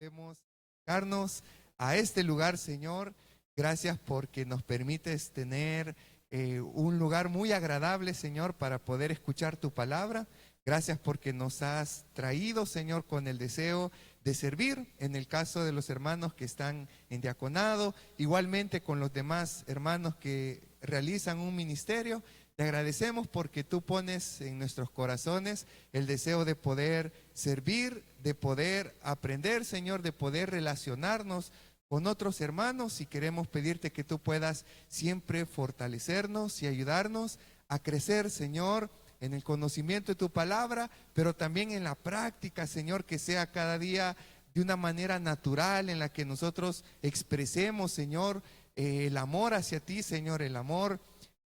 Podemos acercarnos a este lugar, Señor. Gracias porque nos permites tener un lugar muy agradable, Señor, para poder escuchar tu palabra. Gracias porque nos has traído, Señor, con el deseo de servir, en el caso de los hermanos que están en diaconado, igualmente con los demás hermanos que realizan un ministerio. Te agradecemos porque tú pones en nuestros corazones el deseo de poder servir, de poder aprender, Señor, de poder relacionarnos con otros hermanos, y queremos pedirte que tú puedas siempre fortalecernos y ayudarnos a crecer, Señor, en el conocimiento de tu palabra, pero también en la práctica, Señor, que sea cada día de una manera natural en la que nosotros expresemos, Señor, el amor hacia ti, Señor, el amor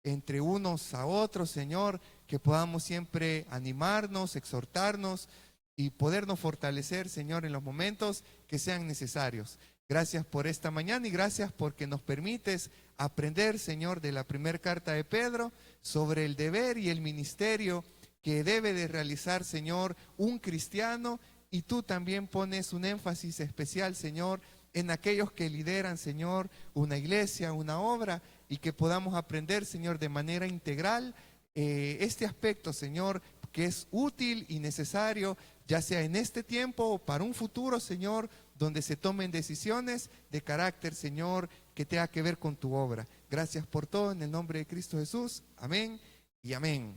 entre unos a otros, Señor, que podamos siempre animarnos, exhortarnos y podernos fortalecer, Señor, en los momentos que sean necesarios. Gracias por esta mañana y gracias porque nos permites aprender, Señor, de la primera carta de Pedro sobre el deber y el ministerio que debe de realizar, Señor, un cristiano. Y tú también pones un énfasis especial, Señor, en aquellos que lideran, Señor, una iglesia, una obra, y que podamos aprender, Señor, de manera integral este aspecto, Señor, que es útil y necesario, ya sea en este tiempo o para un futuro, Señor, donde se tomen decisiones de carácter, Señor, que tenga que ver con tu obra. Gracias por todo, en el nombre de Cristo Jesús. Amén y amén.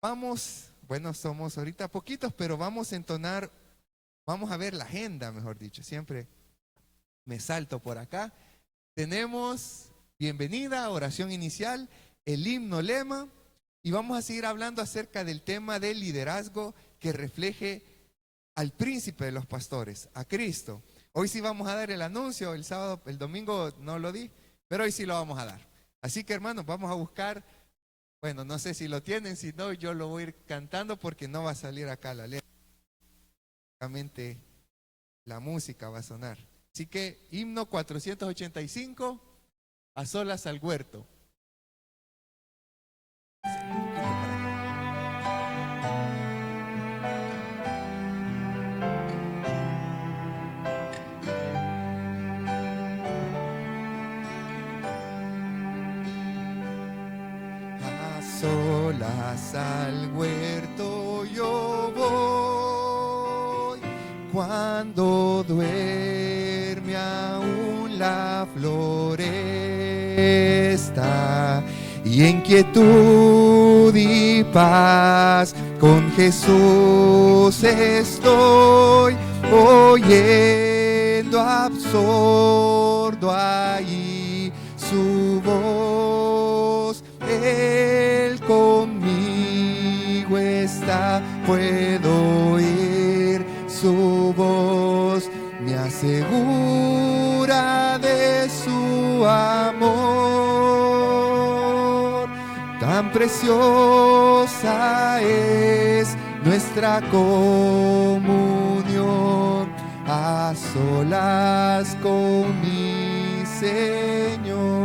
Vamos, bueno, somos ahorita poquitos, pero vamos a entonar, vamos a ver la agenda, mejor dicho. Siempre me salto por acá. Tenemos bienvenida, oración inicial, el himno lema, y vamos a seguir hablando acerca del tema del liderazgo que refleje al príncipe de los pastores, a Cristo. Hoy sí vamos a dar el anuncio, el sábado, el domingo no lo di, pero hoy sí lo vamos a dar. Así que, hermanos, vamos a buscar, bueno, no sé si lo tienen, si no, yo lo voy a ir cantando porque no va a salir acá la letra. Solamente la música va a sonar. Así que, himno 485, a solas al huerto. Solas al huerto yo voy, cuando duerme aún la floresta, y en quietud y paz con Jesús estoy, oyendo absorto ahí su voz. Él conmigo está, puedo oír su voz, me asegura de su amor. Tan preciosa es nuestra comunión, a solas con mi Señor.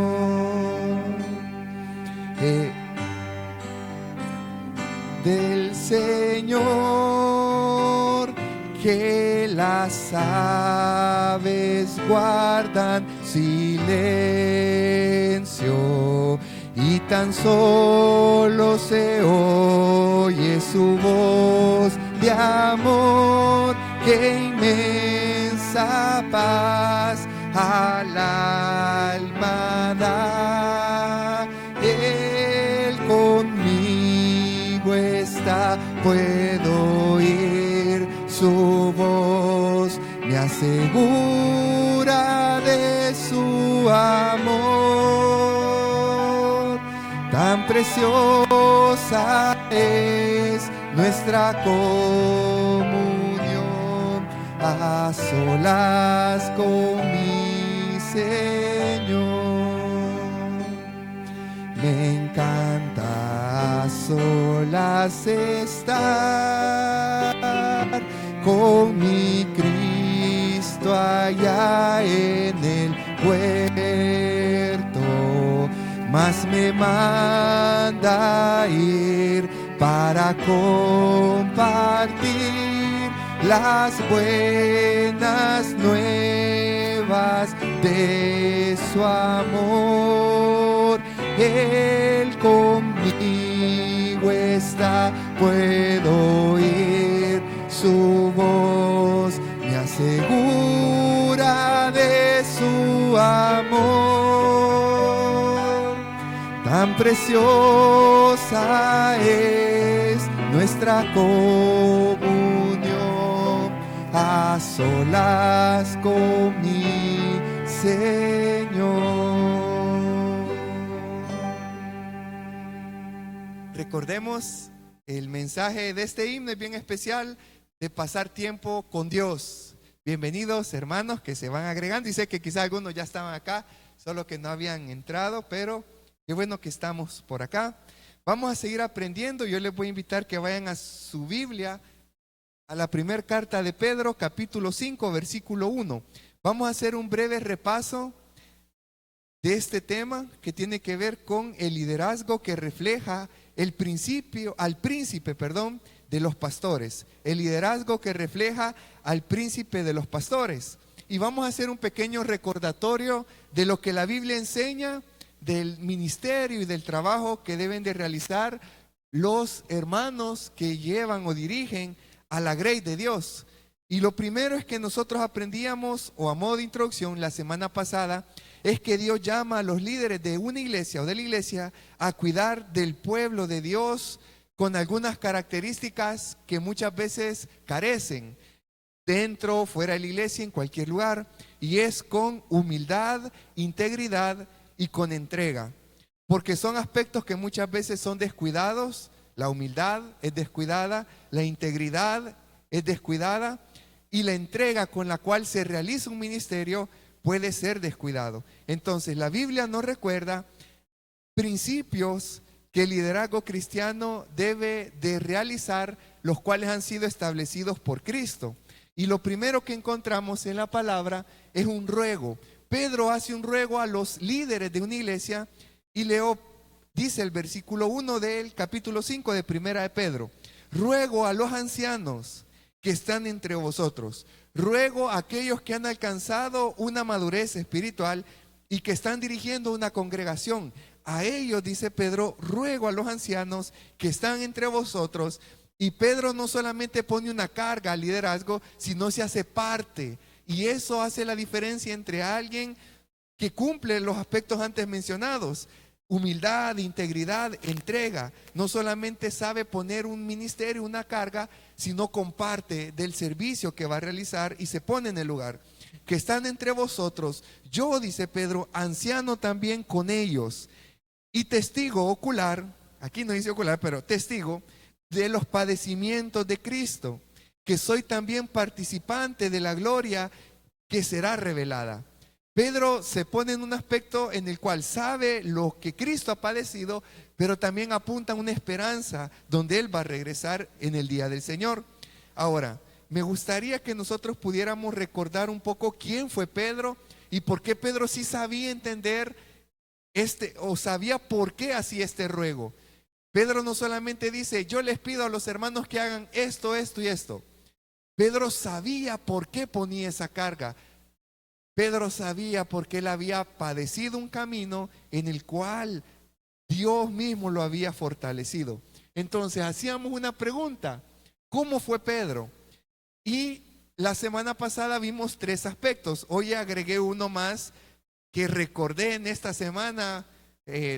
Del Señor que las aves guardan silencio, y tan solo se oye su voz de amor, que inmensa paz al alma da. Él conmigo está, puedo oír su voz, me asegura de su amor. Tan preciosa es nuestra comunión, a solas con mi Señor. Me encanta a solas estar con mi Cristo allá en el huerto, mas me manda ir para compartir las buenas nuevas de su amor. Él conmigo está, puedo oír su voz, me asegura de su amor. Tan preciosa es nuestra comunión a solas con mi Señor. Recordemos, el mensaje de este himno es bien especial, de pasar tiempo con Dios. Bienvenidos, hermanos que se van agregando, y sé que quizás algunos ya estaban acá, solo que no habían entrado, pero qué bueno que estamos por acá. Vamos a seguir aprendiendo. Yo les voy a invitar que vayan a su Biblia, a la primera carta de Pedro, capítulo 5, versículo 1. Vamos a hacer un breve repaso de este tema que tiene que ver con el liderazgo que refleja al príncipe de los pastores. El liderazgo que refleja al príncipe de los pastores. Y vamos a hacer un pequeño recordatorio de lo que la Biblia enseña del ministerio y del trabajo que deben de realizar los hermanos que llevan o dirigen a la grey de Dios. Y lo primero es que nosotros aprendíamos, o a modo de introducción la semana pasada, es que Dios llama a los líderes de una iglesia o de la iglesia a cuidar del pueblo de Dios con algunas características que muchas veces carecen dentro, fuera de la iglesia, en cualquier lugar, y es con humildad, integridad y con entrega, porque son aspectos que muchas veces son descuidados. La humildad es descuidada, la integridad es descuidada, y la entrega con la cual se realiza un ministerio puede ser descuidado. Entonces la Biblia nos recuerda principios que el liderazgo cristiano debe de realizar, los cuales han sido establecidos por Cristo. Y lo primero que encontramos en la palabra es un ruego. Pedro hace un ruego a los líderes de una iglesia, y dice el versículo 1 del capítulo 5 de Primera de Pedro: ruego a los ancianos que están entre vosotros, ruego a aquellos que han alcanzado una madurez espiritual y que están dirigiendo una congregación. A ellos, dice Pedro, ruego a los ancianos que están entre vosotros. Y Pedro no solamente pone una carga al liderazgo, sino se hace parte. Y eso hace la diferencia entre alguien que cumple los aspectos antes mencionados: humildad, integridad, entrega. No solamente sabe poner un ministerio, una carga, sino comparte del servicio que va a realizar y se pone en el lugar. Que están entre vosotros, yo, dice Pedro, anciano también con ellos, y testigo ocular, aquí no dice ocular, pero testigo de los padecimientos de Cristo, que soy también participante de la gloria que será revelada. Pedro se pone en un aspecto en el cual sabe lo que Cristo ha padecido, pero también apunta a una esperanza donde Él va a regresar en el día del Señor. Ahora, me gustaría que nosotros pudiéramos recordar un poco quién fue Pedro y por qué Pedro sí sabía entender o sabía por qué hacía este ruego. Pedro no solamente dice: yo les pido a los hermanos que hagan esto, esto y esto. Pedro sabía por qué ponía esa carga. Pedro sabía porque él había padecido un camino en el cual Dios mismo lo había fortalecido. Entonces hacíamos una pregunta: ¿cómo fue Pedro? Y la semana pasada vimos 3 aspectos. Hoy agregué uno más que recordé en esta semana,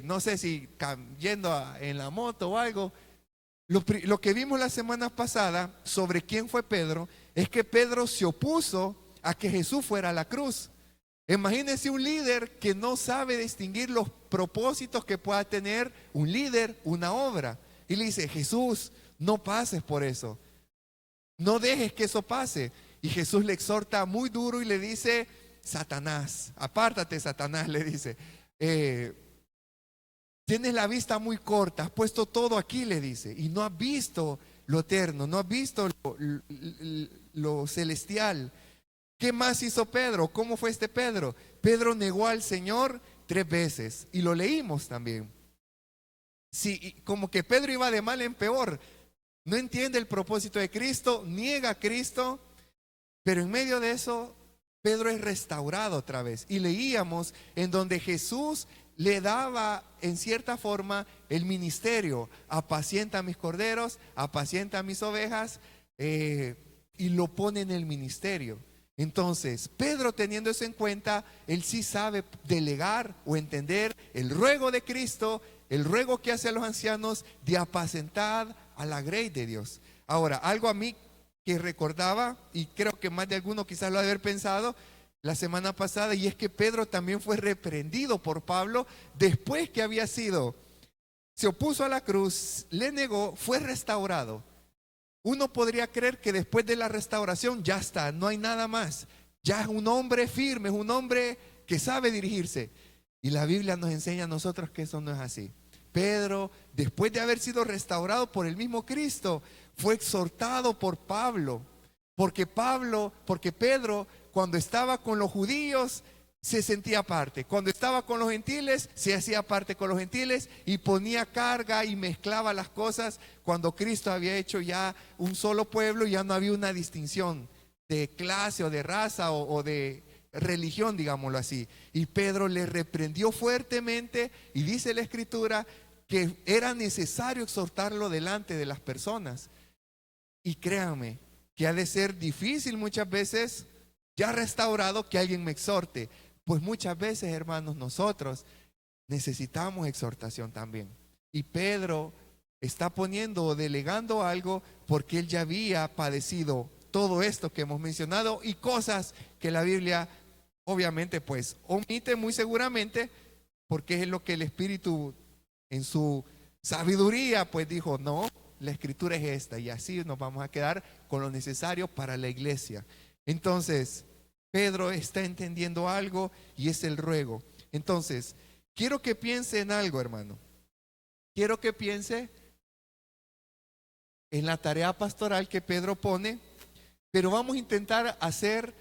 no sé si yendo en la moto o algo. Lo que vimos la semana pasada sobre quién fue Pedro es que Pedro se opuso a que Jesús fuera a la cruz. Imagínense un líder que no sabe distinguir los propósitos que pueda tener un líder, una obra, y le dice: Jesús, no pases por eso, no dejes que eso pase. Y Jesús le exhorta muy duro y le dice: Satanás, apártate, Satanás, le dice, tienes la vista muy corta, has puesto todo aquí, le dice, y no has visto lo eterno, no has visto lo celestial. ¿Qué más hizo Pedro? ¿Cómo fue este Pedro? Pedro negó al Señor 3 veces, y lo leímos también. Sí, como que Pedro iba de mal en peor. no entiende el propósito de Cristo, niega a Cristo, pero en medio de eso, Pedro es restaurado otra vez. Y leíamos en donde Jesús le daba en cierta forma el ministerio: apacienta mis corderos, apacienta mis ovejas, y lo pone en el ministerio. Entonces, Pedro, teniendo eso en cuenta, él sí sabe delegar o entender el ruego de Cristo, el ruego que hace a los ancianos de apacentar a la grey de Dios. Ahora, algo a mí que recordaba, y creo que más de alguno quizás lo ha de haber pensado la semana pasada, y es que Pedro también fue reprendido por Pablo después que había sido, se opuso a la cruz, le negó, fue restaurado. Uno podría creer que después de la restauración ya está, no hay nada más. Ya es un hombre firme, es un hombre que sabe dirigirse. Y la Biblia nos enseña a nosotros que eso no es así. Pedro, después de haber sido restaurado por el mismo Cristo, fue exhortado por Pablo. Porque Pedro, cuando estaba con los judíos, se sentía aparte. Cuando estaba con los gentiles, se hacía parte con los gentiles y ponía carga y mezclaba las cosas. Cuando Cristo había hecho ya un solo pueblo, ya no había una distinción de clase o de raza o de religión, digámoslo así. Y Pedro le reprendió fuertemente, y dice la Escritura que era necesario exhortarlo delante de las personas. Y créanme que ha de ser difícil muchas veces, ya restaurado, que alguien me exhorte. Pues muchas veces, hermanos, nosotros necesitamos exhortación también. Y Pedro está poniendo o delegando algo porque él ya había padecido todo esto que hemos mencionado y cosas que la Biblia obviamente pues omite muy seguramente, porque es lo que el Espíritu en su sabiduría pues dijo: no, la Escritura es esta, y así nos vamos a quedar con lo necesario para la iglesia. Entonces, Pedro está entendiendo algo, y es el ruego. Entonces, quiero que piense en algo, hermano. Quiero que piense en la tarea pastoral que Pedro pone, pero vamos a intentar hacer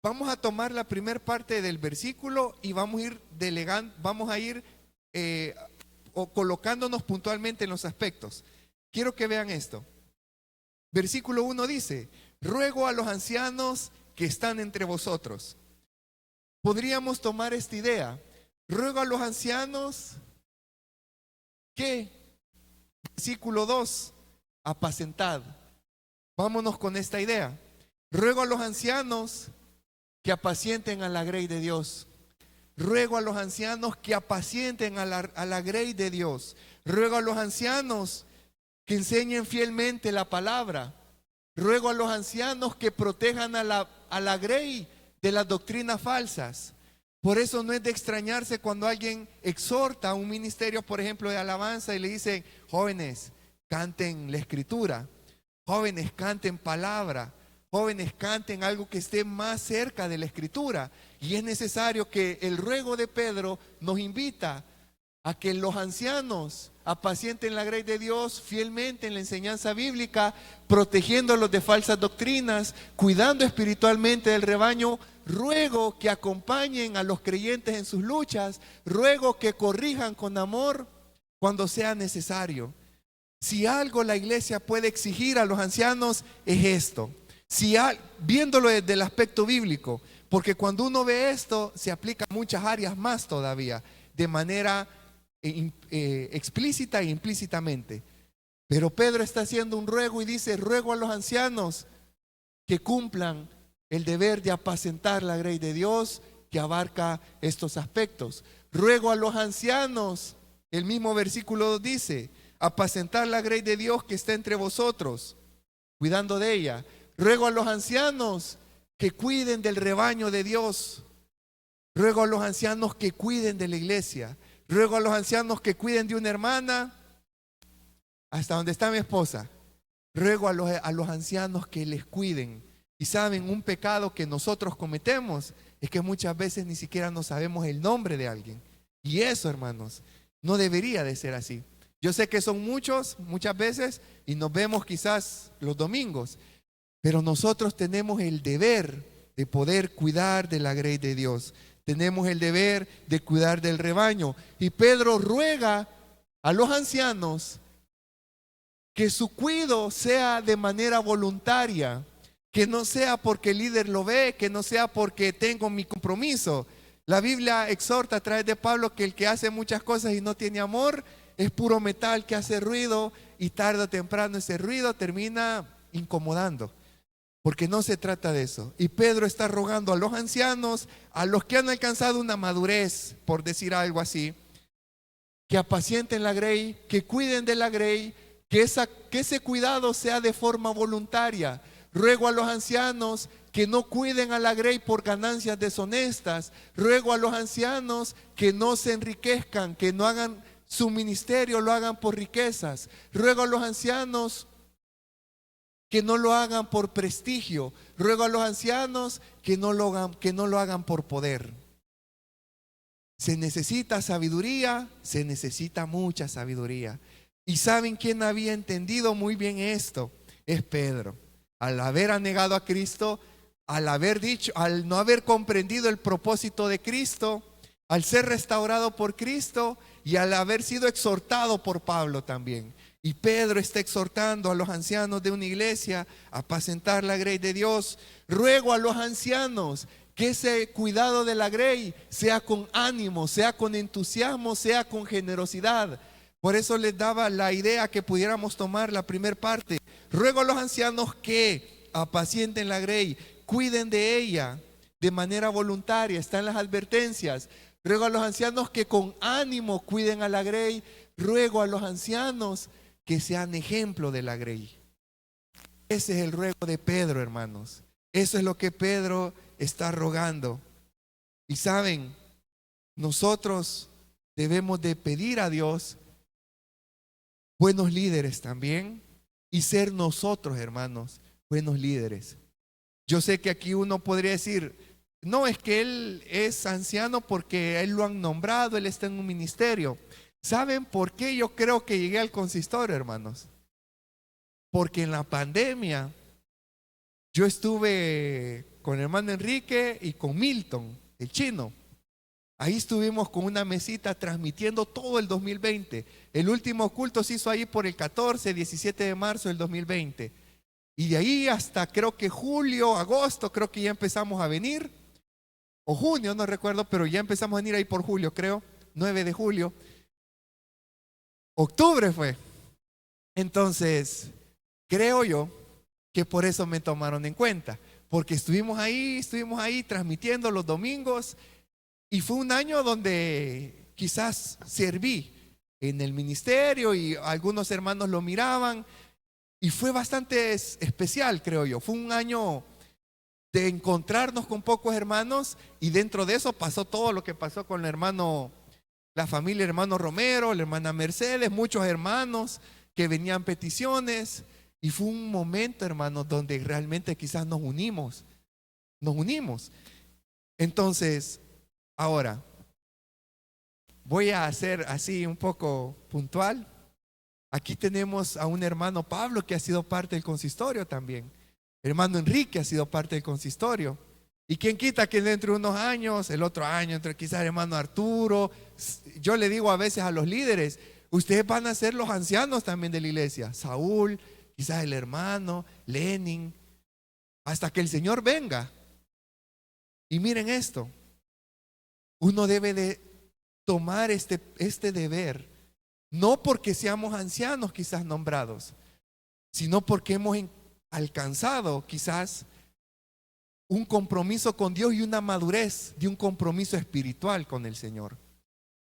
vamos a tomar la primera parte del versículo y vamos a ir delegando, vamos a ir o colocándonos puntualmente en los aspectos. Quiero que vean esto. Versículo 1 dice: ruego a los ancianos que están entre vosotros. Podríamos tomar esta idea: ruego a los ancianos que, versículo 2, apacentad. Vámonos con esta idea. Ruego a los ancianos que apacienten a la grey de Dios. Ruego a los ancianos que apacienten a la grey de Dios. Ruego a los ancianos que enseñen fielmente la palabra. Ruego a los ancianos que protejan a la grey de las doctrinas falsas. Por eso no es de extrañarse cuando alguien exhorta a un ministerio, por ejemplo, de alabanza, y le dicen: jóvenes, canten la Escritura. Jóvenes, canten palabra. Jóvenes, canten algo que esté más cerca de la Escritura. Y es necesario que el ruego de Pedro nos invita a que los ancianos apacienten la grey de Dios fielmente en la enseñanza bíblica, protegiéndolos de falsas doctrinas, cuidando espiritualmente del rebaño. Ruego que acompañen a los creyentes en sus luchas. Ruego que corrijan con amor cuando sea necesario. Si algo la iglesia puede exigir a los ancianos es esto. Viéndolo desde el aspecto bíblico, porque cuando uno ve esto se aplica a muchas áreas más todavía, de manera explícita e implícitamente. Pero Pedro está haciendo un ruego y dice: ruego a los ancianos que cumplan el deber de apacentar la grey de Dios, que abarca estos aspectos. Ruego a los ancianos, el mismo versículo 2 dice: apacentar la grey de Dios que está entre vosotros, cuidando de ella. Ruego a los ancianos que cuiden del rebaño de Dios. Ruego a los ancianos que cuiden de la iglesia. Ruego a los ancianos que cuiden de una hermana, hasta donde está mi esposa. Ruego a los ancianos que les cuiden. Y saben, un pecado que nosotros cometemos es que muchas veces ni siquiera no sabemos el nombre de alguien. Y eso, hermanos, no debería de ser así. Yo sé que son muchas veces, y nos vemos quizás los domingos, pero nosotros tenemos el deber de poder cuidar de la grey de Dios. Tenemos el deber de cuidar del rebaño. Y Pedro ruega a los ancianos que su cuidado sea de manera voluntaria, que no sea porque el líder lo ve, que no sea porque tengo mi compromiso. La Biblia exhorta a través de Pablo que el que hace muchas cosas y no tiene amor es puro metal que hace ruido, y tarde o temprano ese ruido termina incomodando, porque no se trata de eso. Y Pedro está rogando a los ancianos, a los que han alcanzado una madurez, por decir algo así, que apacienten la grey, que cuiden de la grey, que ese cuidado sea de forma voluntaria. Ruego a los ancianos que no cuiden a la grey por ganancias deshonestas. Ruego a los ancianos que no se enriquezcan, que no hagan su ministerio, lo hagan por riquezas. Ruego a los ancianos que no lo hagan por prestigio. Ruego a los ancianos que no lo hagan por poder. Se necesita sabiduría, se necesita mucha sabiduría. ¿Y saben quién había entendido muy bien esto? Es Pedro. Al haber anegado a Cristo, al no haber comprendido el propósito de Cristo, al ser restaurado por Cristo y al haber sido exhortado por Pablo también. Y Pedro está exhortando a los ancianos de una iglesia a apacentar la grey de Dios. Ruego a los ancianos que ese cuidado de la grey sea con ánimo, sea con entusiasmo, sea con generosidad. Por eso les daba la idea que pudiéramos tomar la primera parte. Ruego a los ancianos que apacienten la grey, cuiden de ella de manera voluntaria. Están las advertencias. Ruego a los ancianos que con ánimo cuiden a la grey. Ruego a los ancianos que sean ejemplo de la grey. Ese es el ruego de Pedro, hermanos. Eso es lo que Pedro está rogando. Y saben, nosotros debemos de pedir a Dios buenos líderes también, y ser nosotros, hermanos, buenos líderes. Yo sé que aquí uno podría decir, no, es que él es anciano porque él lo han nombrado, él está en un ministerio. ¿Saben por qué yo creo que llegué al consistorio, hermanos? Porque en la pandemia yo estuve con el hermano Enrique y con Milton, el chino. Ahí estuvimos con una mesita transmitiendo todo el 2020. El último culto se hizo ahí por el 14, 17 de marzo del 2020. Y de ahí hasta creo que julio, agosto, creo que ya empezamos a venir. O junio, no recuerdo, pero ya empezamos a venir ahí por julio, creo. 9 de julio. Octubre fue. Entonces, creo yo que por eso me tomaron en cuenta. Porque estuvimos ahí transmitiendo los domingos. Y fue un año donde quizás serví en el ministerio y algunos hermanos lo miraban. Y fue bastante especial, creo yo. Fue un año de encontrarnos con pocos hermanos, y dentro de eso pasó todo lo que pasó con la familia hermano Romero, la hermana Mercedes, muchos hermanos que venían peticiones. Y fue un momento, hermanos, donde realmente quizás nos unimos. Entonces, ahora, voy a hacer así un poco puntual. Aquí tenemos a un hermano Pablo que ha sido parte del consistorio también. Hermano Enrique ha sido parte del consistorio. Y quién quita que dentro de unos años, el otro año, entre quizás el hermano Arturo. Yo le digo a veces a los líderes, ustedes van a ser los ancianos también de la iglesia. Saúl, quizás el hermano, Lenin, hasta que el Señor venga. Y miren esto. Uno debe de tomar este deber, no porque seamos ancianos quizás nombrados, sino porque hemos alcanzado quizás un compromiso con Dios y una madurez de un compromiso espiritual con el Señor.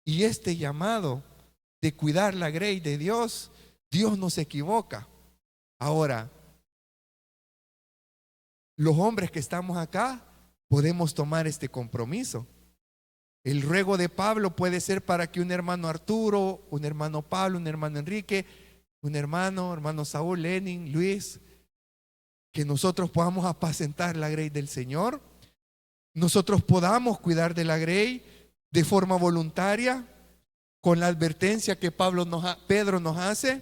Y este llamado de cuidar la grey de Dios, Dios no se equivoca. Ahora, los hombres que estamos acá podemos tomar este compromiso. El ruego de Pablo puede ser para que un hermano Arturo, un hermano Pablo, un hermano Enrique, un hermano Saúl, Lenin, Luis, que nosotros podamos apacentar la grey del Señor, nosotros podamos cuidar de la grey de forma voluntaria, con la advertencia que Pedro nos hace,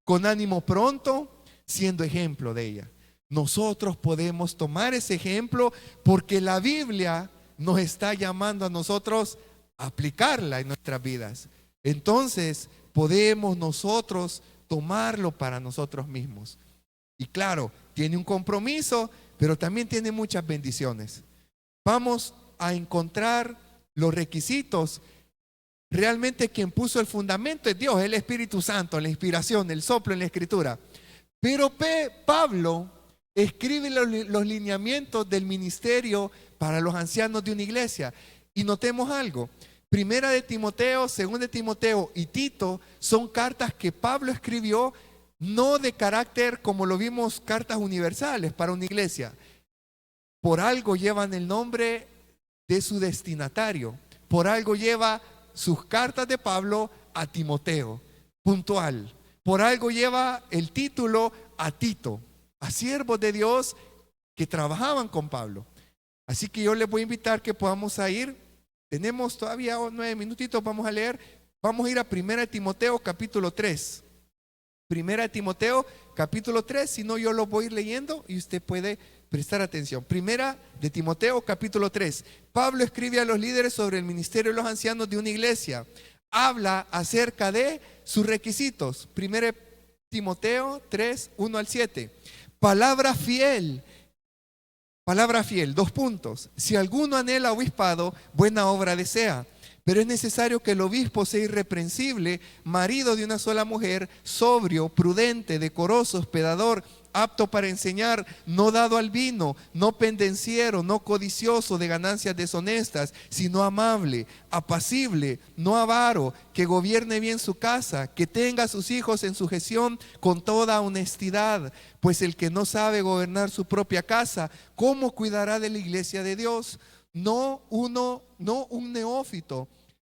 con ánimo pronto, siendo ejemplo de ella. Nosotros podemos tomar ese ejemplo porque la Biblia nos está llamando a nosotros a aplicarla en nuestras vidas. Entonces podemos nosotros tomarlo para nosotros mismos. Y claro, tiene un compromiso, pero también tiene muchas bendiciones. Vamos a encontrar los requisitos. Realmente quien puso el fundamento es Dios, el Espíritu Santo, la inspiración, el soplo en la Escritura. Pero Pablo escribe los lineamientos del ministerio para los ancianos de una iglesia. Y notemos algo. Primera de Timoteo, segunda de Timoteo y Tito son cartas que Pablo escribió no de carácter como lo vimos, cartas universales para una iglesia. Por algo llevan el nombre de su destinatario. Por algo lleva sus cartas de Pablo a Timoteo, puntual. Por algo lleva el título a Tito, a siervos de Dios que trabajaban con Pablo. Así que yo les voy a invitar que podamos ir. Tenemos todavía 9 minutitos, vamos a leer. Vamos a ir a 1 Timoteo capítulo 3. 1 Timoteo capítulo 3, si no yo lo voy a ir leyendo y usted puede prestar atención. 1 Timoteo capítulo 3. Pablo escribe a los líderes sobre el ministerio de los ancianos de una iglesia. Habla acerca de sus requisitos. 1 Timoteo 3, 1 al 7. Palabra fiel, 2 puntos. Si alguno anhela obispado, buena obra desea. Pero es necesario que el obispo sea irreprensible, marido de una sola mujer, sobrio, prudente, decoroso, hospedador, apto para enseñar, no dado al vino, no pendenciero, no codicioso de ganancias deshonestas, sino amable, apacible, no avaro, que gobierne bien su casa, que tenga a sus hijos en sujeción con toda honestidad. Pues el que no sabe gobernar su propia casa, ¿cómo cuidará de la iglesia de Dios? No un neófito,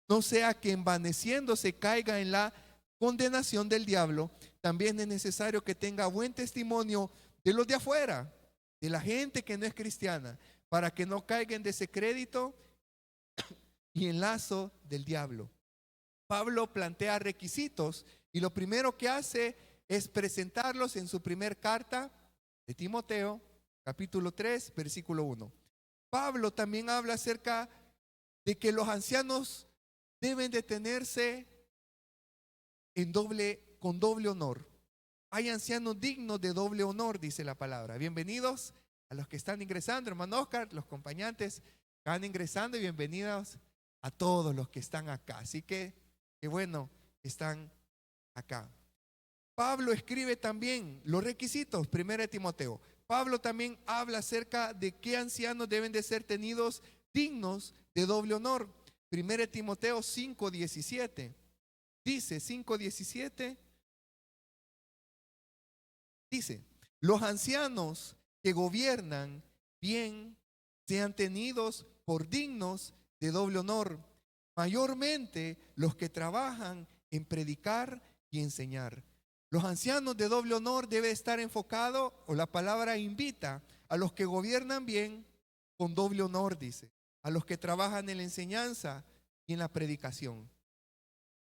no sea que envaneciéndose caiga en la condenación del diablo. También es necesario que tenga buen testimonio de los de afuera, de la gente que no es cristiana, para que no caiga en descrédito y en lazo del diablo. Pablo plantea requisitos y lo primero que hace es presentarlos en su primer carta de Timoteo, capítulo 3, versículo 1. Pablo también habla acerca de que los ancianos deben de tenerse con doble honor. Hay ancianos dignos de doble honor, dice la palabra. Bienvenidos a los que están ingresando, hermano Oscar, los acompañantes que van ingresando, y bienvenidos a todos los que están acá. Así que, qué bueno que están acá. Pablo escribe también los requisitos, 1 Timoteo. Pablo también habla acerca de qué ancianos deben de ser tenidos dignos de doble honor. 1 Timoteo 5:17. Dice 5:17. Dice, los ancianos que gobiernan bien sean tenidos por dignos de doble honor, mayormente los que trabajan en predicar y enseñar. Los ancianos de doble honor debe estar enfocado, o la palabra invita, a los que gobiernan bien con doble honor, dice, a los que trabajan en la enseñanza y en la predicación.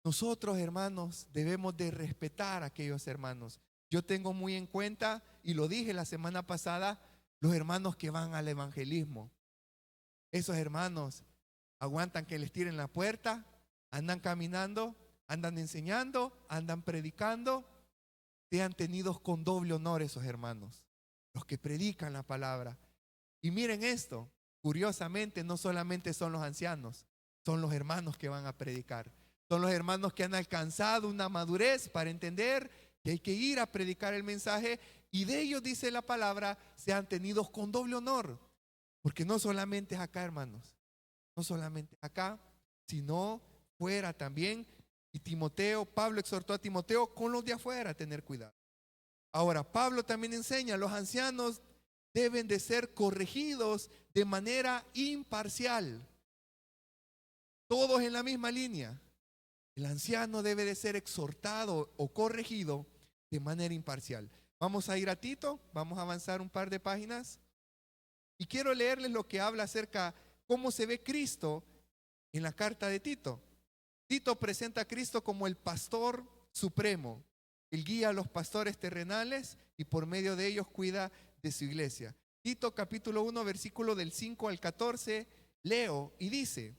Nosotros, hermanos, debemos de respetar a aquellos hermanos. Yo tengo muy en cuenta, y lo dije la semana pasada, los hermanos que van al evangelismo. Esos hermanos aguantan que les tiren la puerta, andan caminando, andan enseñando, andan predicando. Sean tenidos con doble honor esos hermanos, los que predican la palabra. Y miren esto, curiosamente no solamente son los ancianos, son los hermanos que van a predicar. Son los hermanos que han alcanzado una madurez para entender que hay que ir a predicar el mensaje, y de ellos dice la palabra, sean tenidos con doble honor. Porque no solamente es acá, hermanos, no solamente acá, sino fuera también. Y Pablo exhortó a Timoteo con los de afuera a tener cuidado. Ahora, Pablo también enseña, los ancianos deben de ser corregidos de manera imparcial. Todos en la misma línea. El anciano debe de ser exhortado o corregido de manera imparcial. Vamos a ir a Tito, vamos a avanzar un par de páginas. Y quiero leerles lo que habla acerca de cómo se ve Cristo en la carta de Tito. Tito presenta a Cristo como el pastor supremo. Él guía a los pastores terrenales y por medio de ellos cuida de su iglesia. Tito capítulo 1, versículo del 5 al 14, leo y dice: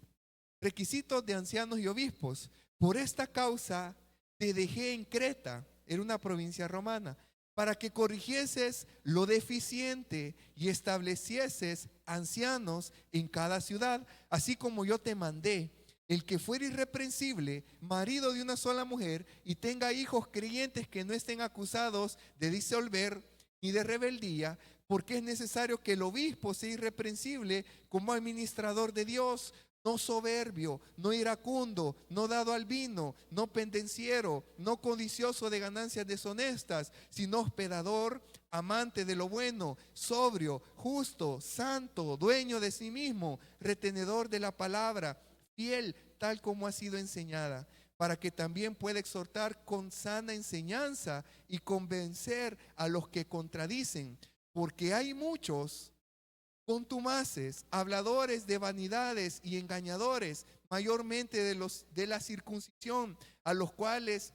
requisitos de ancianos y obispos. Por esta causa te dejé en Creta, era una provincia romana, para que corrigieses lo deficiente y establecieses ancianos en cada ciudad, así como yo te mandé. El que fuera irreprensible, marido de una sola mujer, y tenga hijos creyentes que no estén acusados de disolver ni de rebeldía, porque es necesario que el obispo sea irreprensible como administrador de Dios, no soberbio, no iracundo, no dado al vino, no pendenciero, no codicioso de ganancias deshonestas, sino hospedador, amante de lo bueno, sobrio, justo, santo, dueño de sí mismo, retenedor de la palabra, fiel tal como ha sido enseñada, para que también pueda exhortar con sana enseñanza y convencer a los que contradicen, porque hay muchos contumaces, habladores de vanidades y engañadores, mayormente de la circuncisión, a los cuales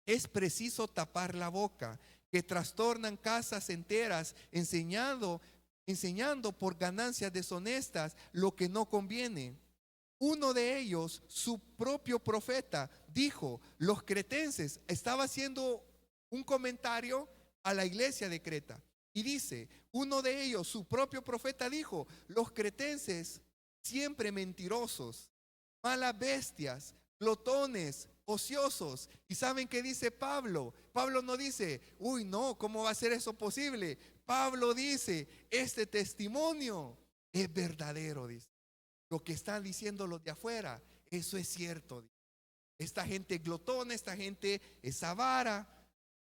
es preciso tapar la boca, que trastornan casas enteras, enseñando por ganancias deshonestas lo que no conviene. Uno de ellos, su propio profeta, dijo, los cretenses, estaba haciendo un comentario a la iglesia de Creta. Y dice, uno de ellos, su propio profeta, dijo, los cretenses siempre mentirosos, malas bestias, glotones, ociosos. ¿Y saben qué dice Pablo? Pablo no dice, uy, no, ¿cómo va a ser eso posible? Pablo dice, este testimonio es verdadero, dice. Lo que están diciendo los de afuera, eso es cierto. Esta gente es glotona, esta gente es avara,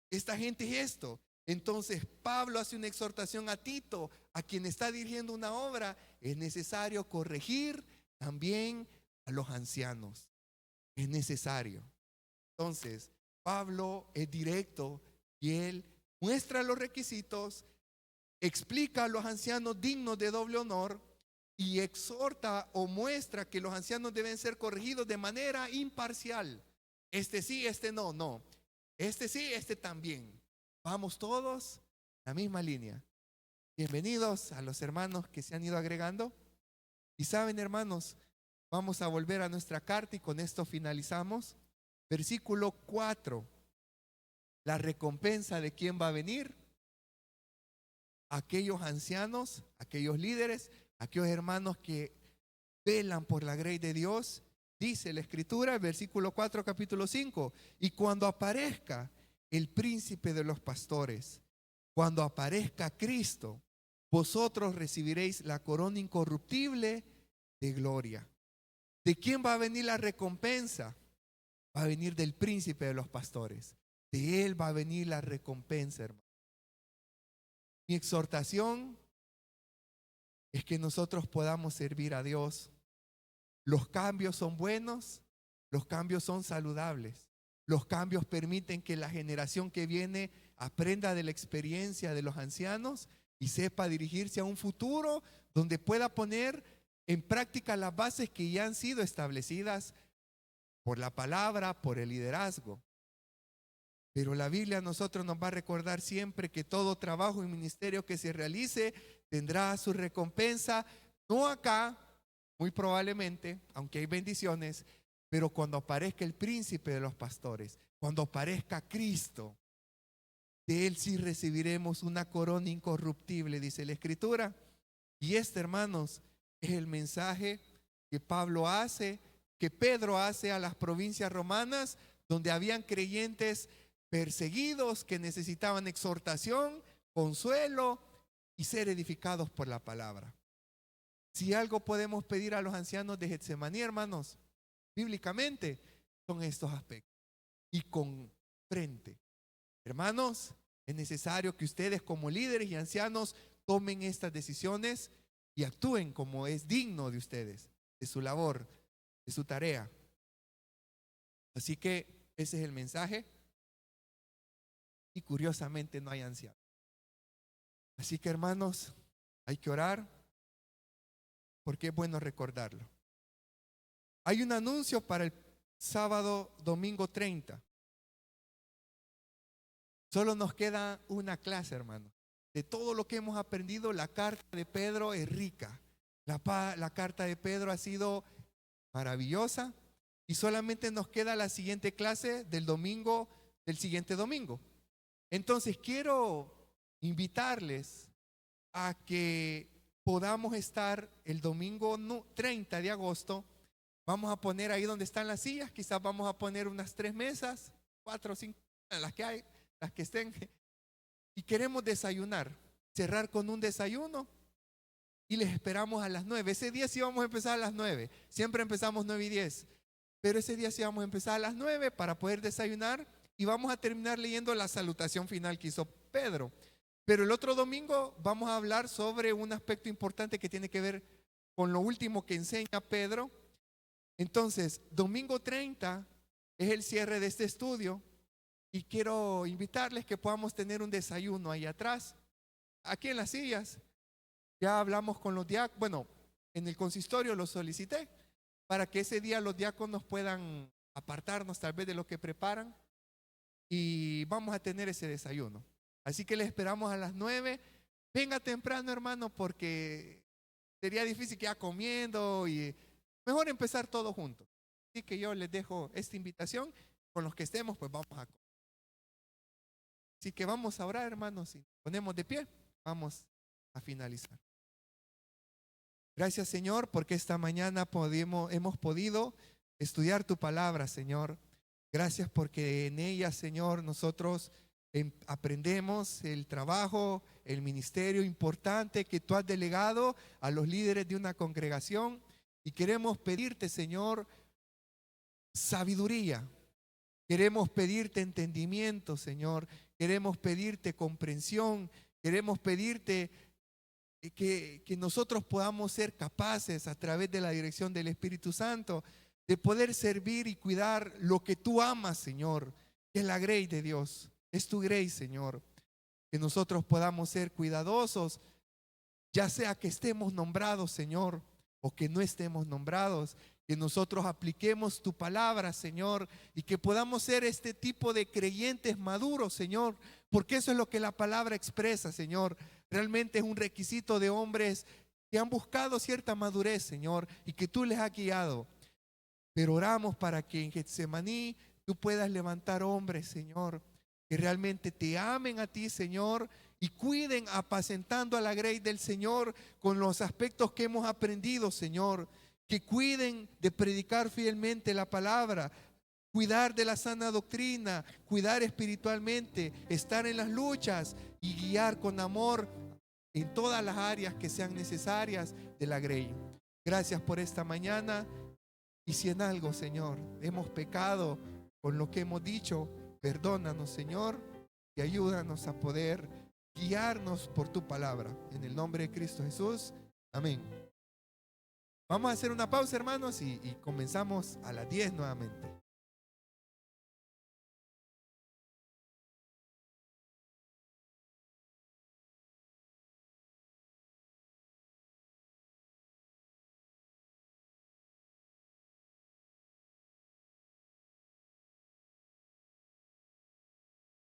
esta gente es esto. Entonces Pablo hace una exhortación a Tito, a quien está dirigiendo una obra. Es necesario corregir también a los ancianos. Es necesario. Entonces Pablo es directo y él muestra los requisitos, explica a los ancianos dignos de doble honor y exhorta o muestra que los ancianos deben ser corregidos de manera imparcial. Este sí, este no, no. Este sí, este también. Vamos todos la misma línea. Bienvenidos a los hermanos que se han ido agregando. Y saben, hermanos, vamos a volver a nuestra carta y con esto finalizamos. Versículo 4. La recompensa de quién va a venir. Aquellos ancianos, aquellos líderes, aquellos hermanos que velan por la grey de Dios. Dice la escritura, versículo 4, capítulo 5. Y cuando aparezca el príncipe de los pastores, cuando aparezca Cristo, vosotros recibiréis la corona incorruptible de gloria. ¿De quién va a venir la recompensa? Va a venir del príncipe de los pastores. De él va a venir la recompensa, hermano. Mi exhortación es que nosotros podamos servir a Dios. Los cambios son buenos, los cambios son saludables. Los cambios permiten que la generación que viene aprenda de la experiencia de los ancianos y sepa dirigirse a un futuro donde pueda poner en práctica las bases que ya han sido establecidas por la palabra, por el liderazgo. Pero la Biblia a nosotros nos va a recordar siempre que todo trabajo y ministerio que se realice tendrá su recompensa, no acá, muy probablemente, aunque hay bendiciones, pero cuando aparezca el príncipe de los pastores, cuando aparezca Cristo, de él sí recibiremos una corona incorruptible, dice la Escritura. Y este, hermanos, es el mensaje que Pablo hace, que Pedro hace a las provincias romanas, donde habían creyentes perseguidos que necesitaban exhortación, consuelo y ser edificados por la palabra. Si algo podemos pedir a los ancianos de Getsemaní, hermanos, bíblicamente, son estos aspectos. Y con frente, hermanos, es necesario que ustedes como líderes y ancianos tomen estas decisiones y actúen como es digno de ustedes, de su labor, de su tarea. Así que ese es el mensaje. Y curiosamente no hay ancianos. Así que, hermanos, hay que orar porque es bueno recordarlo. Hay un anuncio para el sábado, domingo 30. Solo nos queda una clase, hermano. De todo lo que hemos aprendido, la carta de Pedro es rica. La carta de Pedro ha sido maravillosa y solamente nos queda la siguiente clase del domingo del siguiente domingo. Entonces quiero invitarles a que podamos estar el domingo 30 de agosto. Vamos a poner ahí donde están las sillas, quizás vamos a poner unas 3 mesas, 4 o 5, las que hay, las que estén. Y queremos desayunar, cerrar con un desayuno y les esperamos a las 9. Ese día sí vamos a empezar a las 9, siempre empezamos 9:10, pero ese día sí vamos a empezar a las 9 para poder desayunar y vamos a terminar leyendo la salutación final que hizo Pedro. Pero el otro domingo vamos a hablar sobre un aspecto importante que tiene que ver con lo último que enseña Pedro. Entonces, domingo 30 es el cierre de este estudio y quiero invitarles que podamos tener un desayuno ahí atrás, aquí en las sillas. Ya hablamos con los diáconos, bueno, en el consistorio lo solicité para que ese día los diáconos puedan apartarnos tal vez de lo que preparan y vamos a tener ese desayuno. Así que les esperamos a las 9. Venga temprano, hermano, porque sería difícil que ya comiendo y mejor empezar todos juntos. Así que yo les dejo esta invitación. Con los que estemos, pues vamos a comer. Así que vamos a orar, hermanos, y nos ponemos de pie. Vamos a finalizar. Gracias, Señor, porque esta mañana hemos podido estudiar tu palabra, Señor. Gracias porque en ella, Señor, nosotros aprendemos el trabajo, el ministerio importante que tú has delegado a los líderes de una congregación y queremos pedirte, Señor, sabiduría, queremos pedirte entendimiento, Señor, queremos pedirte comprensión, queremos pedirte que nosotros podamos ser capaces a través de la dirección del Espíritu Santo de poder servir y cuidar lo que tú amas, Señor, que es la grace de Dios. Es tu grace, Señor, que nosotros podamos ser cuidadosos, ya sea que estemos nombrados, Señor, o que no estemos nombrados, que nosotros apliquemos tu palabra, Señor, y que podamos ser este tipo de creyentes maduros, Señor, porque eso es lo que la palabra expresa, Señor. Realmente es un requisito de hombres que han buscado cierta madurez, Señor, y que tú les has guiado. Pero oramos para que en Getsemaní tú puedas levantar hombres, Señor, que realmente te amen a ti, Señor, y cuiden apacentando a la grey del Señor con los aspectos que hemos aprendido, Señor, que cuiden de predicar fielmente la palabra, cuidar de la sana doctrina, cuidar espiritualmente, estar en las luchas y guiar con amor en todas las áreas que sean necesarias de la grey. Gracias por esta mañana. Y si en algo, Señor, hemos pecado con lo que hemos dicho, perdónanos, Señor, y ayúdanos a poder guiarnos por tu palabra. En el nombre de Cristo Jesús. Amén. Vamos a hacer una pausa, hermanos, y comenzamos a las 10 nuevamente.